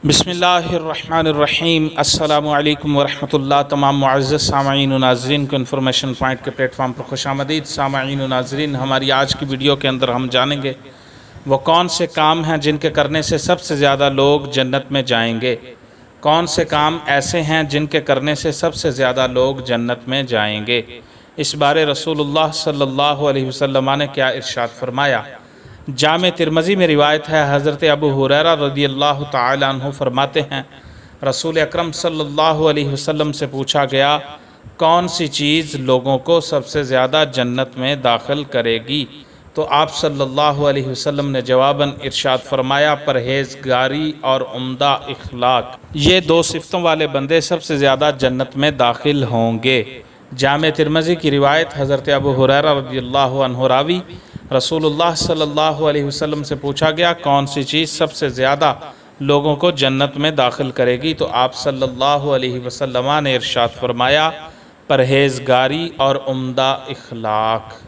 बिस्मिल्लाहिर्रहमानिर्रहीम। अस्सलामु अलैकुम वरहमतुल्लाह। तमाम मुअज़्ज़ज़ सामईन व नाज़रीन को इन्फॉर्मेशन पॉइंट के प्लेटफॉर्म पर खुशामदीद। सामईन व नाज़रीन, हमारी आज की वीडियो के अंदर हम जानेंगे वो कौन से काम हैं जिनके करने से सबसे ज़्यादा लोग जन्नत में जाएंगे। कौन से काम ऐसे हैं जिनके करने से सबसे ज़्यादा लोग जन्नत में जाएंगे। इस बारे रसूलुल्लाह सल्लल्लाहु अलैहि वसल्लम ने क्या इरशाद फरमाया। जामे तिरमज़ी में रिवायत है, हज़रत अबू हुरैरा रज़ियल्लाहु ताला अन्हु फरमाते हैं, रसूल अकरम सल्लल्लाहु अलैहि वसल्लम से पूछा गया, कौन सी चीज़ लोगों को सबसे ज़्यादा जन्नत में दाखिल करेगी। तो आप सल्लल्लाहु अलैहि वसल्लम ने जवाबन इरशाद फरमाया, परहेज़गारी और उम्दा इखलाक। ये दो सिफ़तों वाले बंदे सबसे ज़्यादा जन्नत में दाखिल होंगे। जामे तिरमज़ी की रिवायत, हज़रत अबू हुरैरा रज़ियल्लाहु अन्हु रावी, रसूलुल्लाह सल्लल्लाहु अलैहि वसल्लम से पूछा गया, कौन सी चीज़ सबसे ज़्यादा लोगों को जन्नत में दाखिल करेगी। तो आप सल्लल्लाहु अलैहि वसल्लम ने इरशाद फरमाया, परहेज़गारी और उम्दा इखलाक।